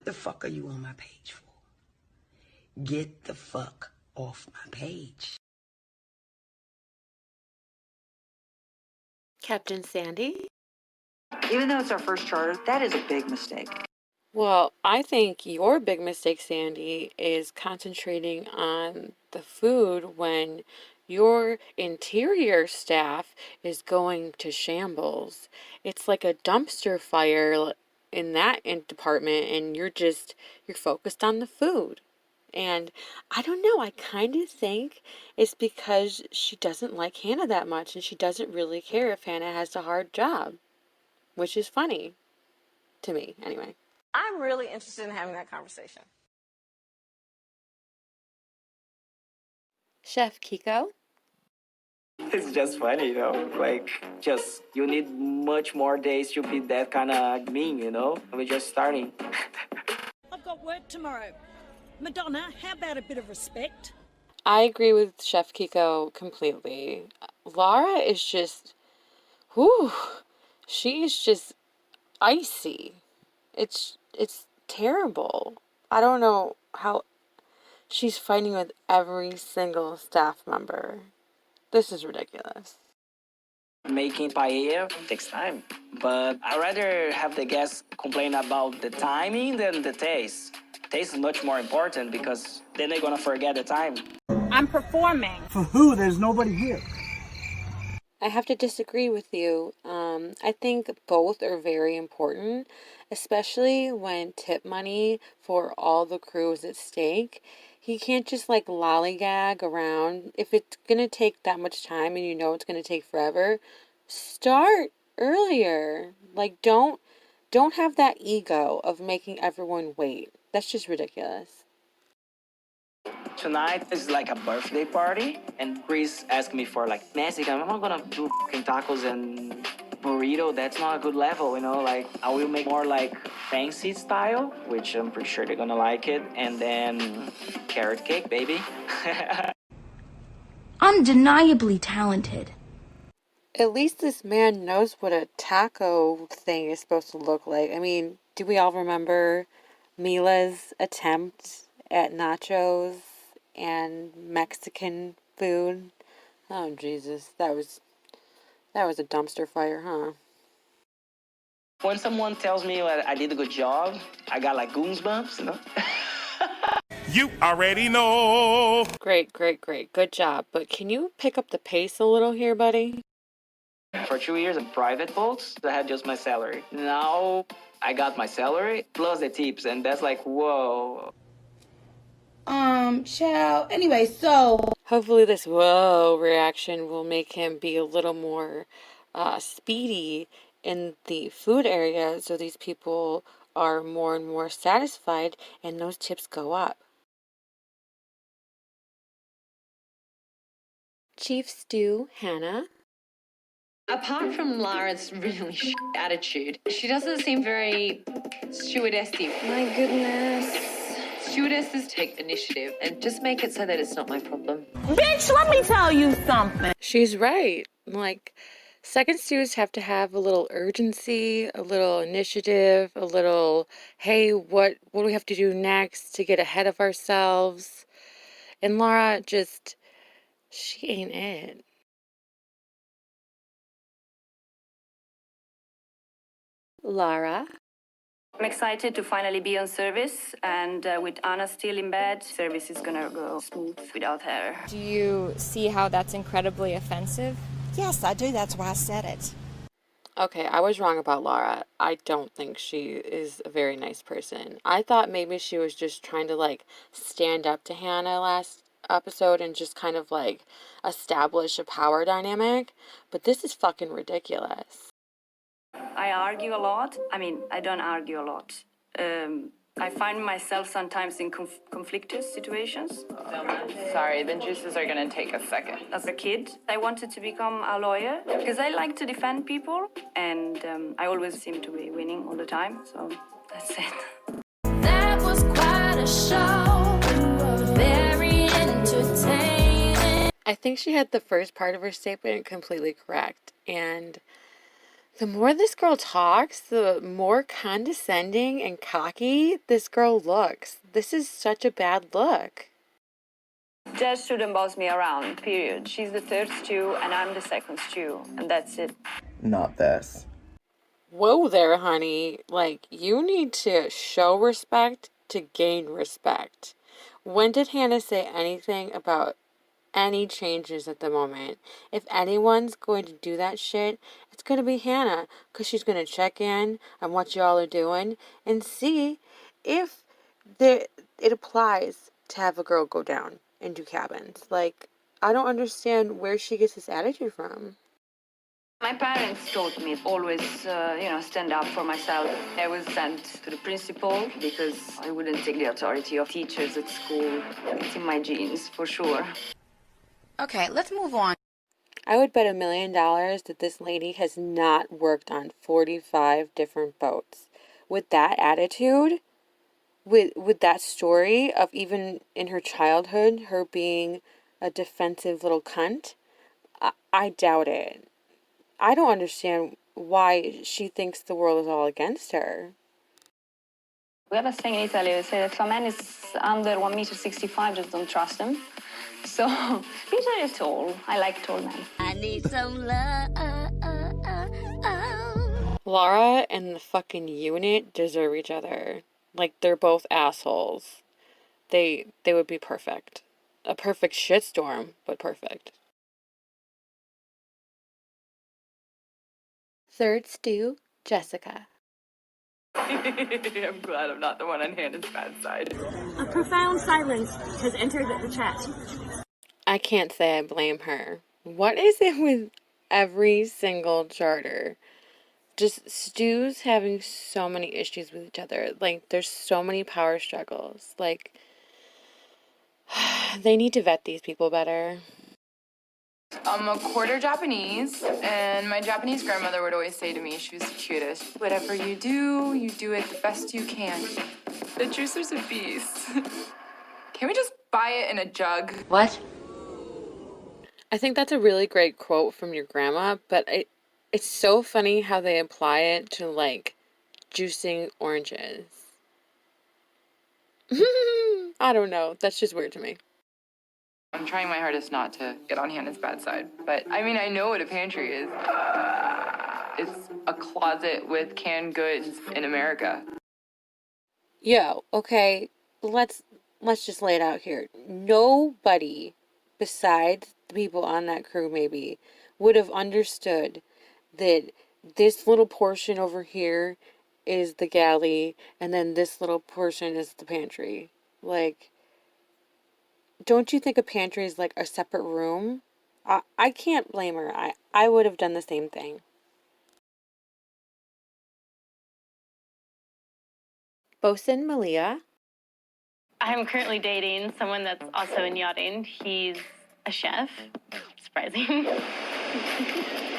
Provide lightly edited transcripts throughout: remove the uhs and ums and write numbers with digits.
The fuck are you on my page for? Get the fuck off my page. Captain Sandy? Even though it's our first charter, that is a big mistake. Well, I think your big mistake, Sandy, is concentrating on the food when your interior staff is going to shambles. It's like a dumpster fire in that department, and you're focused on the food. And I don't know, I kind of think it's because she doesn't like Hannah that much, and she doesn't really care if Hannah has a hard job, which is funny to me, anyway. I'm really interested in having that conversation. Chef Kiko? It's just funny, you know, like, just, you need much more days to be that kind of mean, you know? We're just starting. I've got work tomorrow. Madonna, how about a bit of respect? I agree with Chef Kiko completely. Lara is just, she is just icy. It's terrible. I don't know how she's fighting with every single staff member. This is ridiculous. Making paella takes time, but I'd rather have the guests complain about the timing than the taste. Taste is much more important because then they're gonna forget the time. I'm performing. For who? There's nobody here. I have to disagree with you. I think both are very important, especially when tip money for all the crew is at stake. He can't just like lollygag around. If it's gonna take that much time and you know it's gonna take forever, start earlier. Like don't have that ego of making everyone wait. That's just ridiculous. Tonight is like a birthday party, and Chris asked me for like Mexican. I'm not gonna do fucking tacos and burrito. That's not a good level, you know. Like I will make more like fancy style, which I'm pretty sure they're gonna like it, and then carrot cake, baby. Undeniably talented. At least this man knows what a taco thing is supposed to look like. I mean, do we all remember Mila's attempt at nachos and Mexican food? Oh Jesus, that was a dumpster fire, huh? When someone tells me that I did a good job, I got like goosebumps, you know. You already know. Great. Good job. But can you pick up the pace a little here, buddy? For 2 years in private boats, I had just my salary. Now I got my salary plus the tips, and that's like, whoa. Child. Anyway, so. Hopefully this whoa reaction will make him be a little more speedy in the food area so these people are more and more satisfied and those tips go up. Chief Stew, Hannah. Apart from Lara's really attitude, she doesn't seem very stewardessy. My goodness. Stewardesses take initiative and just make it so that it's not my problem. Bitch, let me tell you something. She's right. Like, second stews have to have a little urgency, a little initiative, a little, hey, what do we have to do next to get ahead of ourselves? And Lara just, she ain't it. Lara. I'm excited to finally be on service, and with Anna still in bed, service is gonna go smooth without her. Do you see how that's incredibly offensive? Yes, I do. That's why I said it. Okay, I was wrong about Lara. I don't think she is a very nice person. I thought maybe she was just trying to, like, stand up to Hannah last episode and just kind of, like, establish a power dynamic. But this is fucking ridiculous. I argue a lot. I mean, I don't argue a lot. I find myself sometimes in conflicted situations. Sorry, the juices are gonna take a second. As a kid, I wanted to become a lawyer because I like to defend people, and I always seem to be winning all the time, so that's it. That was quite a show, very entertaining. I think she had the first part of her statement completely correct, and The more this girl talks, the more condescending and cocky this girl looks. This is such a bad look. Jess shouldn't boss me around, period. She's the third stew and I'm the second stew, and that's it. Not this. Whoa there, honey. Like, you need to show respect to gain respect. When did Hannah say anything about any changes at the moment? If anyone's going to do that shit, it's going to be Hannah, because she's going to check in on what y'all are doing and see if it applies to have a girl go down and do cabins. Like, I don't understand where she gets this attitude from. My parents taught me always, stand up for myself. I was sent to the principal because I wouldn't take the authority of teachers at school. It's in my genes, for sure. Okay, let's move on. I would bet $1 million that this lady has not worked on 45 different boats. With that attitude, with that story of even in her childhood, her being a defensive little cunt, I doubt it. I don't understand why she thinks the world is all against her. We have a saying in Italy, we say that if a man is under 1.65 m, just don't trust him. So, Peter is tall. I like tall men. I need some love. Lara and the fucking unit deserve each other. Like, they're both assholes. They would be perfect. A perfect shitstorm, but perfect. Third stew, Jessica. I'm glad I'm not the one on Hannah's bad side. A profound silence has entered the chat. I can't say I blame her. What is it with every single charter? Just stews having so many issues with each other. Like, there's so many power struggles. Like, they need to vet these people better. I'm a quarter Japanese, and my Japanese grandmother would always say to me, she was the cutest, whatever you do it the best you can. The juicer's a beast. Can we just buy it in a jug? What? I think that's a really great quote from your grandma, but it's so funny how they apply it to, like, juicing oranges. I don't know. That's just weird to me. I'm trying my hardest not to get on Hannah's bad side, but I mean, I know what a pantry is. It's a closet with canned goods in America. Yo, okay, let's just lay it out here. Nobody besides the people on that crew maybe would have understood that this little portion over here is the galley and then this little portion is the pantry. Like, don't you think a pantry is like a separate room? I can't blame her. I would have done the same thing. Bosun Malia. I'm currently dating someone that's also in yachting. He's a chef. Surprising.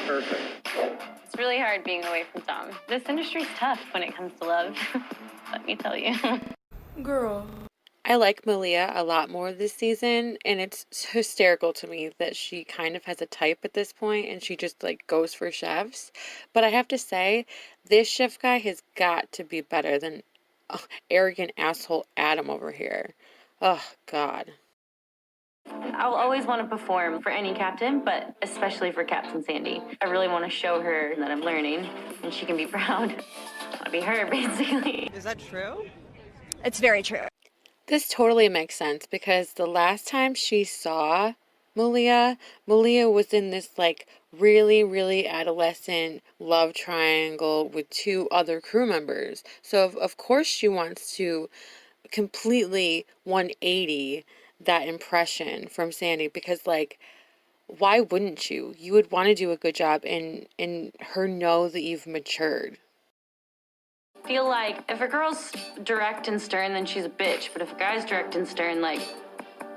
Perfect. It's really hard being away from Tom. This industry's tough when it comes to love. Let me tell you. Girl. I like Malia a lot more this season, and it's hysterical to me that she kind of has a type at this point, and she just, like, goes for chefs. But I have to say, this chef guy has got to be better than arrogant asshole Adam over here. Oh, God. I'll always want to perform for any captain, but especially for Captain Sandy. I really want to show her that I'm learning, and she can be proud. I'll be her, basically. Is that true? It's very true. This totally makes sense because the last time she saw Malia was in this, like, really, really adolescent love triangle with two other crew members. So, of course, she wants to completely 180 that impression from Sandy because, like, why wouldn't you? You would want to do a good job and her know that you've matured. I feel like if a girl's direct and stern, then she's a bitch. But if a guy's direct and stern, like,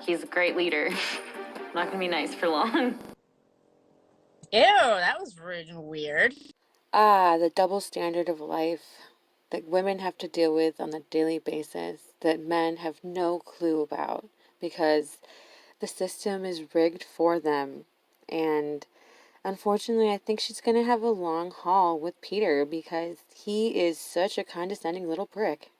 he's a great leader. Not gonna be nice for long. Ew, that was rude and weird. The double standard of life that women have to deal with on a daily basis that men have no clue about because the system is rigged for them. And unfortunately, I think she's going to have a long haul with Peter because he is such a condescending little prick.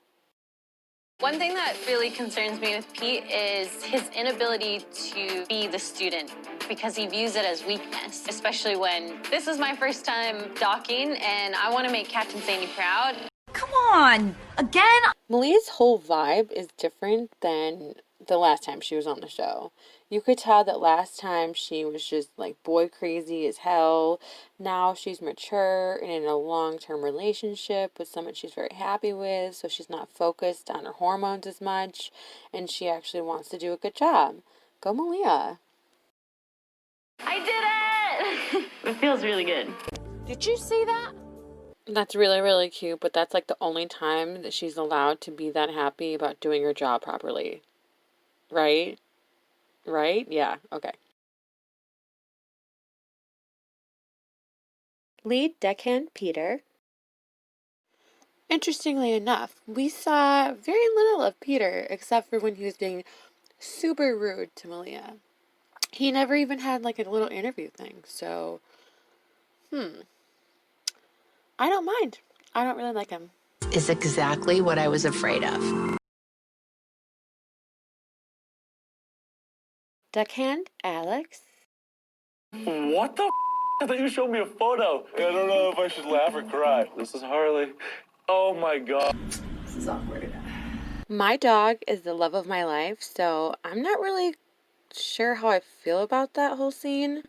One thing that really concerns me with Pete is his inability to be the student because he views it as weakness, especially when this is my first time docking and I want to make Captain Sandy proud. Come on! Again? Malia's whole vibe is different than the last time she was on the show. You could tell that last time she was just like boy crazy as hell. Now she's mature and in a long-term relationship with someone she's very happy with, so she's not focused on her hormones as much, and she actually wants to do a good job. Go Malia. I did it! It feels really good. Did you see that? That's really, really cute, but that's like the only time that she's allowed to be that happy about doing her job properly. Right? Right? Yeah, okay. Lead deckhand Peter. Interestingly enough, we saw very little of Peter except for when he was being super rude to Malia. He never even had like a little interview thing, so I don't mind. I don't really like him. Is exactly what I was afraid of. Deckhand Alex. What the f? I thought you showed me a photo. I don't know if I should laugh or cry. This is Harley. Oh my god. This is awkward. My dog is the love of my life, so I'm not really sure how I feel about that whole scene.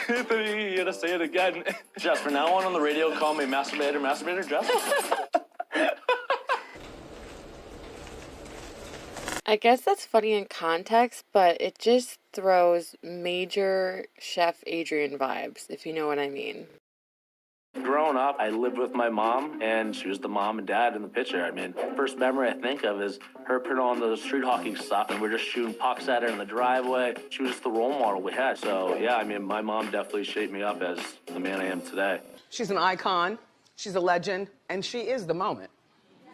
You gotta say it again. Jess, from now on the radio, call me masturbator, Jess. I guess that's funny in context, but it just throws major Chef Adrian vibes, if you know what I mean. Growing up, I lived with my mom, and she was the mom and dad in the picture. I mean, first memory I think of is her putting on the street hockey stuff, and we're just shooting pucks at her in the driveway. She was just the role model we had. So, yeah, I mean, my mom definitely shaped me up as the man I am today. She's an icon, she's a legend, and she is the moment.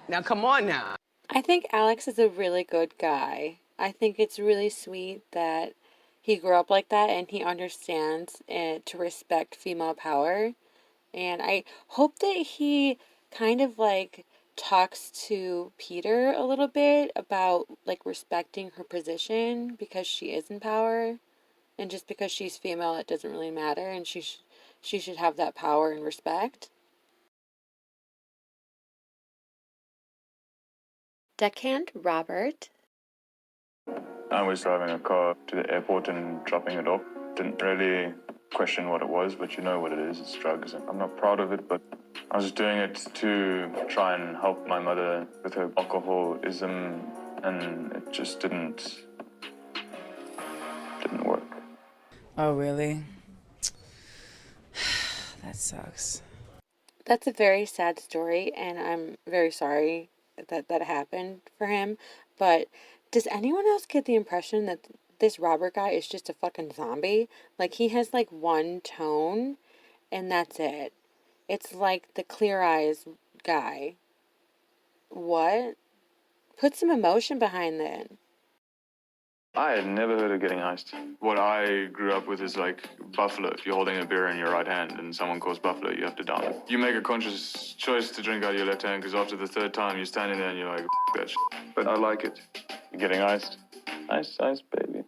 Now, come on now. I think Alex is a really good guy. I think it's really sweet that he grew up like that and he understands to respect female power. And I hope that he kind of like talks to Peter a little bit about like respecting her position because she is in power. And just because she's female, it doesn't really matter. And she should have that power and respect. Deckhand Robert. I was driving a car to the airport and dropping it off. Didn't really question what it was, but you know what it is. It's drugs. I'm not proud of it, but I was doing it to try and help my mother with her alcoholism, and it just didn't work. Oh, really? That sucks. That's a very sad story, and I'm very sorry that happened for him. But does anyone else get the impression that this Robert guy is just a fucking zombie? Like, he has like one tone, and that's it. It's like the Clear Eyes guy. What? Put some emotion behind that. I had never heard of getting iced. What I grew up with is like buffalo. If you're holding a beer in your right hand and someone calls buffalo, you have to down it. You make a conscious choice to drink out of your left hand because after the third time, you're standing there and you're like, that shit. But I like it. You're getting iced. Ice, baby.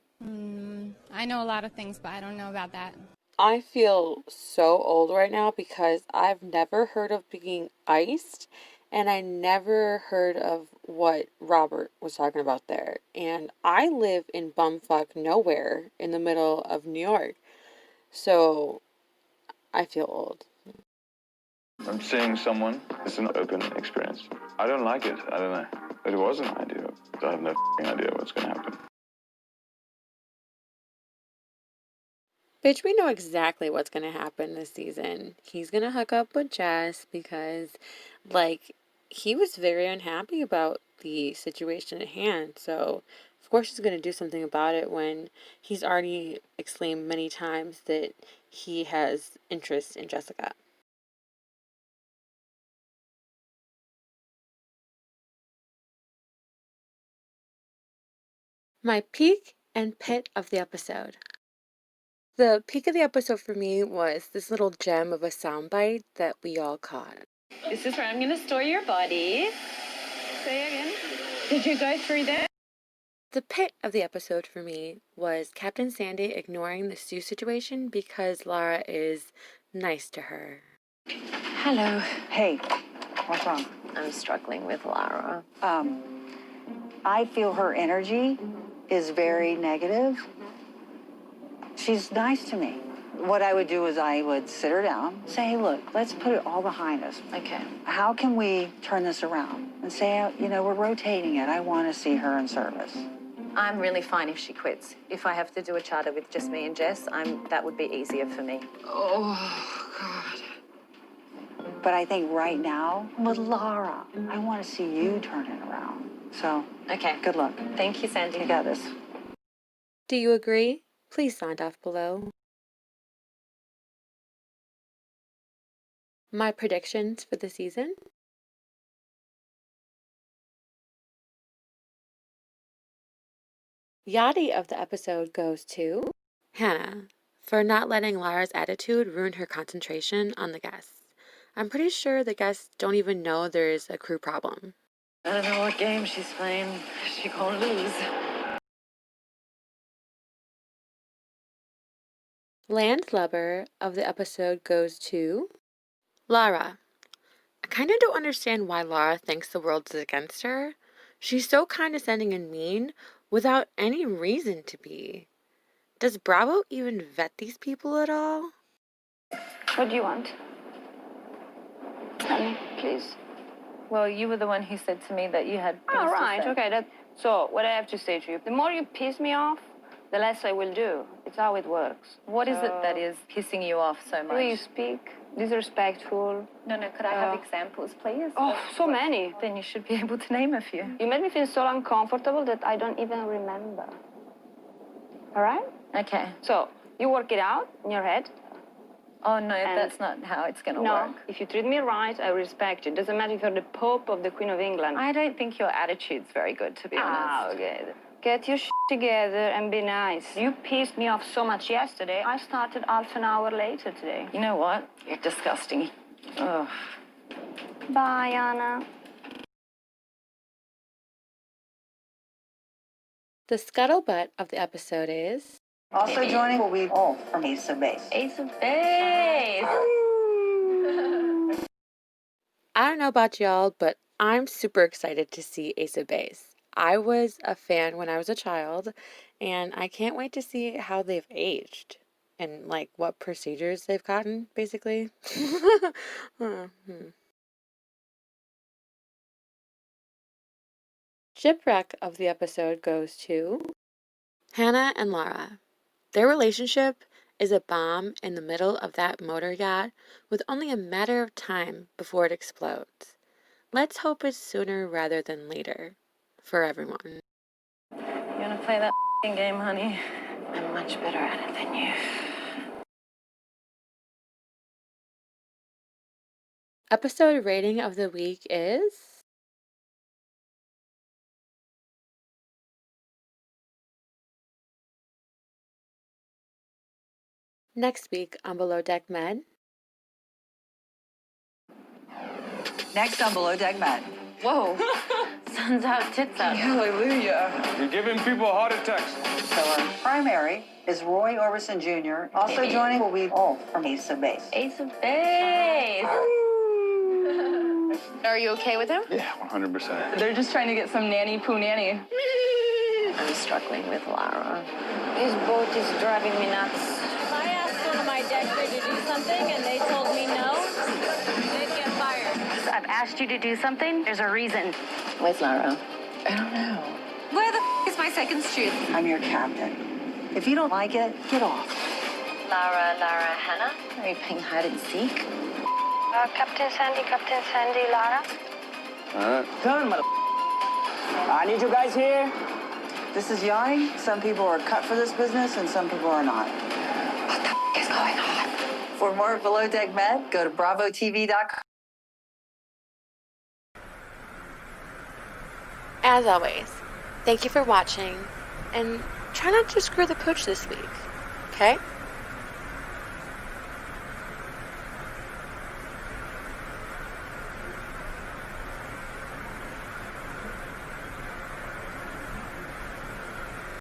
I know a lot of things, but I don't know about that. I feel so old right now because I've never heard of being iced, and I never heard of what Robert was talking about there. And I live in bumfuck nowhere in the middle of New York, so I feel old. I'm seeing someone. It's an open experience. I don't like it. I don't know. It was an idea. I have no idea what's going to happen. Bitch, we know exactly what's going to happen this season. He's going to hook up with Jess because, like, he was very unhappy about the situation at hand. So, of course, he's going to do something about it when he's already exclaimed many times that he has interest in Jessica. My peak and pit of the episode. The peak of the episode for me was this little gem of a soundbite that we all caught. This is where I'm going to store your body. Say again. Did you go through that? The pit of the episode for me was Captain Sandy ignoring the Sue situation because Lara is nice to her. Hello. Hey, what's wrong? I'm struggling with Lara. I feel her energy is very negative. She's nice to me. What I would do is I would sit her down, say, hey, look, let's put it all behind us. Okay. How can we turn this around? And say, you know, we're rotating it. I want to see her in service. I'm really fine if she quits. If I have to do a charter with just me and Jess, that would be easier for me. Oh, God. But I think right now, with Lara, I want to see you turn it around. So, okay. Good luck. Thank you, Sandy. You got this. Do you agree? Please sound off below. My predictions for the season? Yachty of the episode goes to Hannah for not letting Lara's attitude ruin her concentration on the guests. I'm pretty sure the guests don't even know there's a crew problem. I don't know what game she's playing. She can't lose. Landlubber of the episode goes to Lara. I kind of don't understand why Lara thinks the world is against her. She's so condescending and mean without any reason to be. Does Bravo even vet these people at all? What do you want? Tell me, please. Well, you were the one who said to me that you had things Oh, to right, say. okay. So, what I have to say to you, the more you piss me off, the less I will do. It's how it works. What is it that is pissing you off so much? The way you speak, disrespectful. No, could I have examples, please? Oh, so many. Then you should be able to name a few. You made me feel so uncomfortable that I don't even remember. All right? Okay. So, you work it out in your head. Oh, no, that's not how it's going to work. No, if you treat me right, I respect you. Doesn't matter if you're the Pope of the Queen of England. I don't think your attitude's very good, to be honest. Okay. Get your together and be nice. You pissed me off so much yesterday. I started half an hour later today. You know what? You're disgusting. Ugh. Bye, Anna. The scuttlebutt of the episode is Also joining will be all from Ace of Base. Ace of Base! I don't know about y'all, but I'm super excited to see Ace of Base. I was a fan when I was a child, and I can't wait to see how they've aged and, like, what procedures they've gotten, basically. Shipwreck of the episode goes to Hannah and Lara. Their relationship is a bomb in the middle of that motor yacht with only a matter of time before it explodes. Let's hope it's sooner rather than later. For everyone. You want to play that game, honey? I'm much better at it than you. Episode rating of the week is next week on Below Deck Med. Next on Below Deck Med. Whoa. Sun's out, tits out. Hallelujah. You're giving people heart attacks. So our primary is Roy Orbison Jr. Also joining will be all from Ace of Base. Ace of Base! Are you okay with him? Yeah, 100%. They're just trying to get some nanny poo nanny. I'm struggling with Lara. This boat is driving me nuts. If I asked one of my deck crew to do something and they told me no, they'd get fired. I've asked you to do something. There's a reason. Where's Lara? I don't know. Where the is my second student? I'm your captain. If you don't like it, get off. Lara, Hannah? Are you playing hide and seek? Captain Sandy, Lara. Turn, mother. I need you guys here. This is Yachty. Some people are cut for this business and some people are not. What the is going on? For more Below Deck Med, go to bravotv.com. As always, thank you for watching, and try not to screw the pooch this week, okay?